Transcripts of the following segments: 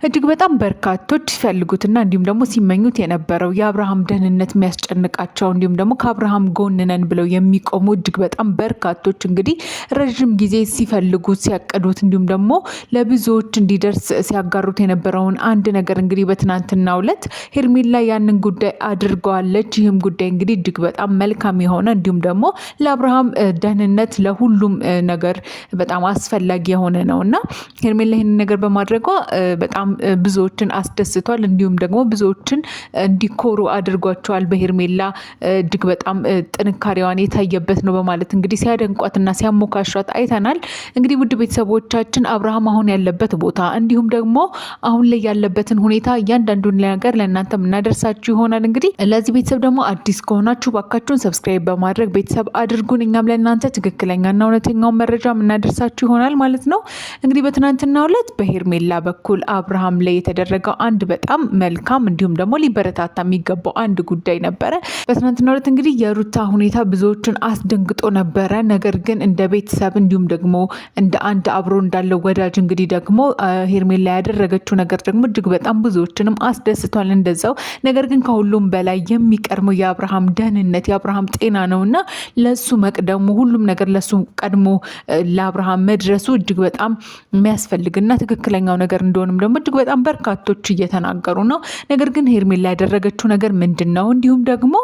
እጅግ በጣም በርካቶች ሲፈልጉትና እንዲሁም ደግሞ ሲመኙት የነበረው የአብርሃም ደህንነት የሚያስጨንቃቸው እንዲሁም ደግሞ ከአብርሃም ጎን ነን ብለው የሚቆሙ እጅግ በጣም በርካቶች እንግዲህ ረዥም ጊዜ ሲፈልጉት ሲያቀዱት እንዲሁም ደግሞ ለብዙዎች እንዲደርስ ሲያጋሩት የነበረውን አንድ ነገር እንግዲህ በትናንትናው ዕለት ሄርሜላ ያንን ጉዳይ አድርገዋለች። ይህም ጉዳይ እንግዲህ እጅግ በጣም መልካም የሆነ እንዲሁም ደግሞ ለአብርሃም ደህንነት ለሁሉም ነገር በጣም አስፈላጊ የሆነ ነው እና ሄርሜላ ይህንን ነገር በማድረጓ በጣም ብዙዎችን አስደስቷል። እንዲሁም ደግሞ ብዙዎችን እንዲኮሩ አድርጓቸዋል። በሄርሜላ እጅግ በጣም ጥንካሬዋን የታየበት ነው በማለት እንግዲህ ሲያደንቋትና ሲያሞካሿት አይተናል። እንግዲህ ውድ ቤተሰቦቻችን አብርሃም አሁን ያለበት ቦታ እንዲሁም ደግሞ አሁን ላይ ያለበትን ሁኔታ እያንዳንዱን ነገር ለእናንተ የምናደርሳችሁ ይሆናል። እንግዲህ ለዚህ ቤተሰብ ደግሞ አዲስ ከሆናችሁ ባካችሁን ሰብስክራይብ በማድረግ ቤተሰብ አድርጉን። እኛም ለእናንተ ትክክለኛና እውነተኛውን መረጃ የምናደርሳችሁ ይሆናል ማለት ነው። እንግዲህ በትናንትናው ዕለት በሄርሜላ በኩል አብርሃም ላይ የተደረገው አንድ በጣም መልካም እንዲሁም ደግሞ ሊበረታታ የሚገባው አንድ ጉዳይ ነበረ። በትናንትናው ዕለት እንግዲህ የሩታ ሁኔታ ብዙዎችን አስደንግጦ ነበረ። ነገር ግን እንደ ቤተሰብ እንዲሁም ደግሞ እንደ አንድ አብሮ እንዳለው ወዳጅ እንግዲህ ደግሞ ሄርሜላ ያደረገችው ነገር ደግሞ እጅግ በጣም ብዙዎችንም አስደስቷል እንደዛው። ነገር ግን ከሁሉም በላይ የሚቀድመው የአብርሃም ደህንነት የአብርሃም ጤና ነውና ለሱ መቅደሙ ሁሉም ነገር ለሱ ቀድሞ ለአብርሃም መድረሱ እጅግ በጣም የሚያስፈልግና ትክክለኛው ነገር እንደሆነም ደግሞ እጅግ በጣም በርካቶች እየተናገሩ ነው። ነገር ግን ሄርሜላ ያደረገችው ነገር ምንድን ነው? እንዲሁም ደግሞ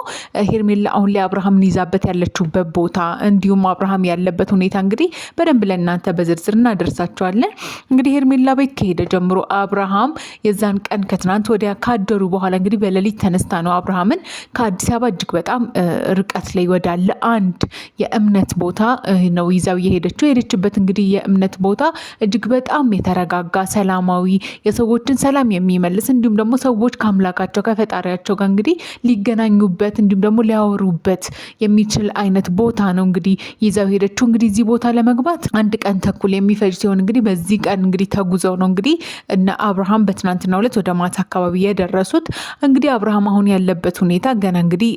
ሄርሜላ አሁን ላይ አብርሃምን ይዛበት ያለችውበት ቦታ እንዲሁም አብርሃም ያለበት ሁኔታ እንግዲህ በደንብ ለእናንተ በዝርዝር እናደርሳቸዋለን። እንግዲህ ሄርሜላ ቤት ከሄደ ጀምሮ አብርሃም የዛን ቀን ከትናንት ወዲያ ካደሩ በኋላ እንግዲህ በሌሊት ተነስታ ነው አብርሃምን ከአዲስ አበባ እጅግ በጣም ርቀት ላይ ወዳለ አንድ የእምነት ቦታ ነው ይዛው የሄደችበት እንግዲህ የእምነት ቦታ እጅግ በጣም የተረጋጋ ሰላማዊ የሰዎችን ሰላም የሚመልስ እንዲሁም ደግሞ ሰዎች ከአምላካቸው ከፈጣሪያቸው ጋር እንግዲህ ሊገናኙበት እንዲሁም ደግሞ ሊያወሩበት የሚችል አይነት ቦታ ነው እንግዲህ ይዛው ሄደችው። እንግዲህ እዚህ ቦታ ለመግባት 1 ቀን ተኩል የሚፈጅ ሲሆን እንግዲህ በዚህ ቀን እንግዲህ ተጉዘው ነው እንግዲህ እነ አብርሃም በትናንትናው ዕለት ወደ ማታ አካባቢ የደረሱት። እንግዲህ አብርሃም አሁን ያለበት ሁኔታ ገና እንግዲህ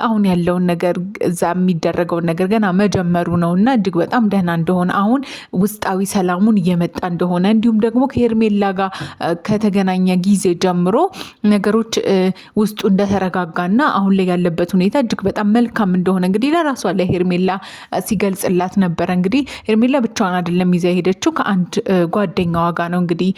አሁን ያለውን ነገር እዛ የሚደረገውን ነገር ገና መጀመሩ ነው እና እጅግ በጣም ደህና እንደሆነ አሁን ውስጣዊ ሰላሙን እየመጣ እንደሆነ እንዲሁም ደግሞ ከሄርሜላ ጋር ከተገናኘ ጊዜ ጀምሮ ነገሮች ውስጡ እንደተረጋጋና አሁን ላይ ያለበት ሁኔታ እጅግ በጣም መልካም እንደሆነ እንግዲህ ለራሷ ለሄርሜላ ሲገልጽላት ነበረ። እንግዲህ ሄርሜላ ብቻዋን አይደለም ይዛ ሄደችው ከአንድ ጓደኛዋ ጋር ነው እንግዲህ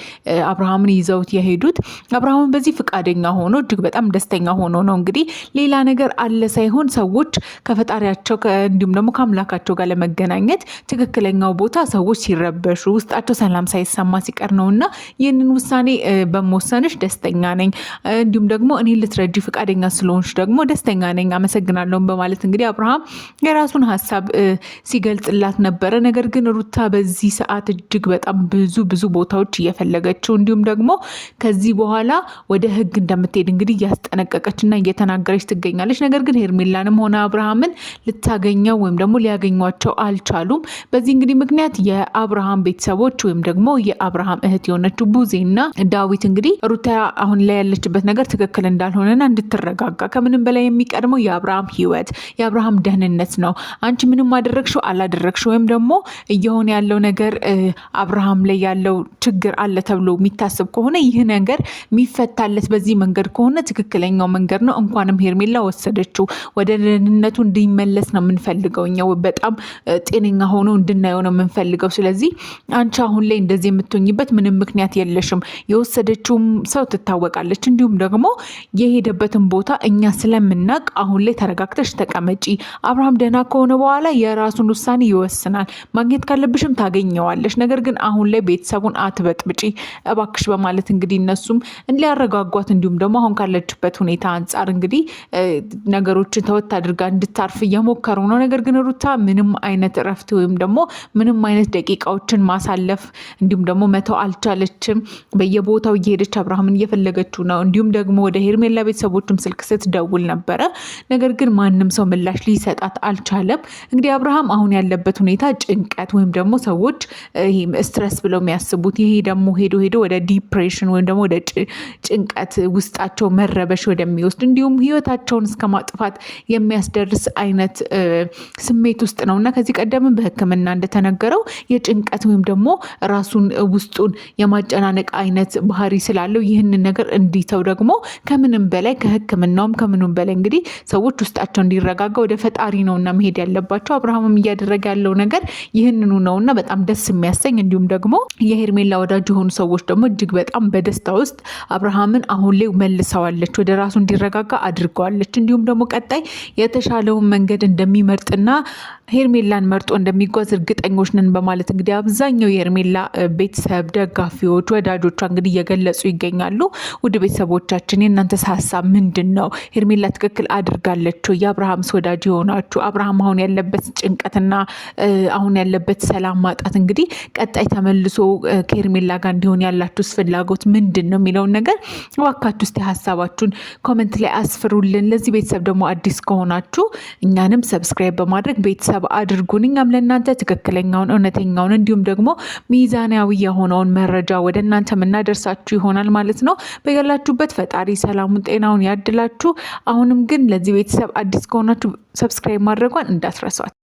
አብርሃምን ይዘውት የሄዱት። አብርሃምን በዚህ ፍቃደኛ ሆኖ እጅግ በጣም ደስተኛ ሆኖ ነው እንግዲህ ሌላ ነገር አለ ሳይሆን ሰዎች ከፈጣሪያቸው እንዲሁም ደግሞ ከአምላካቸው ጋር ለመገናኘት ትክክለኛው ቦታ ሰዎች ሲረበሹ ውስጣቸው ሰላም ሳይሰማ ሲቀር ነውና ይህንን ውሳኔ በመወሰንሽ ደስተኛ ነኝ፣ እንዲሁም ደግሞ እኔ ልትረጂ ፍቃደኛ ስለሆንሽ ደግሞ ደስተኛ ነኝ፣ አመሰግናለሁ በማለት እንግዲህ አብርሃም የራሱን ሀሳብ ሲገልጽላት ነበረ። ነገር ግን ሩታ በዚህ ሰዓት እጅግ በጣም ብዙ ቦታዎች እየፈለገችው እንዲሁም ደግሞ ከዚህ በኋላ ወደ ሕግ እንደምትሄድ እንግዲህ እያስጠነቀቀችና እየተናገረች ትገኛለች። ነገር ግን ሄርሜላንም ሆነ አብርሃምን ልታገኘው ወይም ደግሞ ሊያገኟቸው አልቻሉም። በዚህ እንግዲህ ምክንያት የአብርሃም ቤተሰቦች ወይም ደግሞ የአብርሃም እህት የሆነችው ቡዜና ዳዊት እንግዲህ ሩታ አሁን ላይ ያለችበት ነገር ትክክል እንዳልሆነና እንድትረጋጋ ከምንም በላይ የሚቀድመው የአብርሃም ህይወት የአብርሃም ደህንነት ነው። አንቺ ምንም አደረግሽው አላደረግሽው ወይም ደግሞ እየሆነ ያለው ነገር አብርሃም ላይ ያለው ችግር አለ ተብሎ የሚታሰብ ከሆነ ይህ ነገር የሚፈታለት በዚህ መንገድ ከሆነ ትክክለኛው መንገድ ነው። እንኳንም ሄርሜላ ወሰደችው ወደ ደህንነቱ እንዲመለስ ነው የምንፈልገው። እኛው በጣም ጤነኛ ሆኖ እንድናየው ነው የምንፈልገው። ስለዚህ አንቺ አሁን ላይ እንደዚህ የምትሆኝበት ምንም ምክንያት የለሽም። የወሰደችውም ሰው ትታወቃለች። እንዲሁም ደግሞ የሄደበትን ቦታ እኛ ስለምናቅ አሁን ላይ ተረጋግተሽ ተቀመጪ። አብርሃም ደህና ከሆነ በኋላ የራሱን ውሳኔ ይወስናል። ማግኘት ካለብሽም ታገኘዋለሽ። ነገር ግን አሁን ላይ ቤተሰቡን አትበጥብጪ እባክሽ በማለት እንግዲህ እነሱም ሊያረጋጓት እንዲሁም ደግሞ አሁን ካለችበት ሁኔታ አንጻር እንግዲህ ነገሮችን ተወት አድርጋ እንድታርፍ እየሞከሩ ነው። ነገር ግን ሩታ ምንም አይነት እረፍት ወይም ደግሞ ምንም አይነት ደቂቃዎችን ማሳለፍ እንዲሁም ደግሞ መተው አልቻለችም። በየቦታው እየሄደች አብርሃምን እየፈለገችው ነው። እንዲሁም ደግሞ ወደ ሄርሜላ ቤተሰቦችም ስልክ ስትደውል ነበረ። ነገር ግን ማንም ሰው ምላሽ ሊሰጣት አልቻለም። እንግዲህ አብርሃም አሁን ያለበት ሁኔታ ጭንቀት ወይም ደግሞ ሰዎች ስትረስ ብለው የሚያስቡት ይሄ ደግሞ ሄዶ ወደ ዲፕሬሽን ወይም ደግሞ ወደ ጭንቀት ውስጣቸው መረበሽ ወደሚወስድ እንዲሁም ህይወታቸውን እስከ ማጥፋት የሚያስደርስ አይነት ስሜት ውስጥ ነው እና ከዚህ ቀደም በሕክምና እንደተነገረው የጭንቀት ወይም ደግሞ ራሱን ውስጡን የማጨናነቅ የመጨናነቅ አይነት ባህሪ ስላለው ይህንን ነገር እንዲተው ደግሞ ከምንም በላይ ከሕክምናውም ከምንም በላይ እንግዲህ ሰዎች ውስጣቸው እንዲረጋጋ ወደ ፈጣሪ ነውና መሄድ ያለባቸው። አብርሃምም እያደረገ ያለው ነገር ይህንኑ ነውና በጣም ደስ የሚያሰኝ እንዲሁም ደግሞ የሄርሜላ ወዳጅ የሆኑ ሰዎች ደግሞ እጅግ በጣም በደስታ ውስጥ አብርሃምን አሁን ላይ መልሰዋለች፣ ወደ ራሱ እንዲረጋጋ አድርገዋለች። እንዲሁም ደግሞ ቀጣይ የተሻለውን መንገድ እንደሚመርጥና ሄርሜላን መርጦ እንደሚጓዝ እርግጠኞች ነን በማለት እንግዲህ አብዛኛው የሄርሜላ ቤተሰብ ደጋፊዎች፣ ወዳጆቿ እንግዲህ እየገለጹ ይገኛሉ። ውድ ቤተሰቦቻችን የእናንተስ ሀሳብ ምንድን ነው? ሄርሜላ ትክክል አድርጋለች? የአብርሃምስ ወዳጅ የሆናችሁ አብርሃም አሁን ያለበት ጭንቀትና አሁን ያለበት ሰላም ማጣት እንግዲህ ቀጣይ ተመልሶ ከሄርሜላ ጋር እንዲሆን ያላችሁስ ፍላጎት ምንድን ነው የሚለውን ነገር እባካችሁ እስቲ ሀሳባችሁን ኮመንት ላይ አስፍሩልን። ለዚህ ቤተሰብ ደግሞ አዲስ ከሆናችሁ እኛንም ሰብስክራይብ በማድረግ ቤተሰብ አድርጉን። እኛም ለእናንተ ትክክለኛውን እውነተኛውን እንዲሁም ደግሞ ሚዛናዊ የሆነውን መረጃ ወደ እናንተ የምናደርሳችሁ ይሆናል ማለት ነው። በያላችሁበት ፈጣሪ ሰላሙን ጤናውን ያድላችሁ። አሁንም ግን ለዚህ ቤተሰብ አዲስ ከሆናችሁ ሰብስክራይብ ማድረጓን እንዳትረሷት።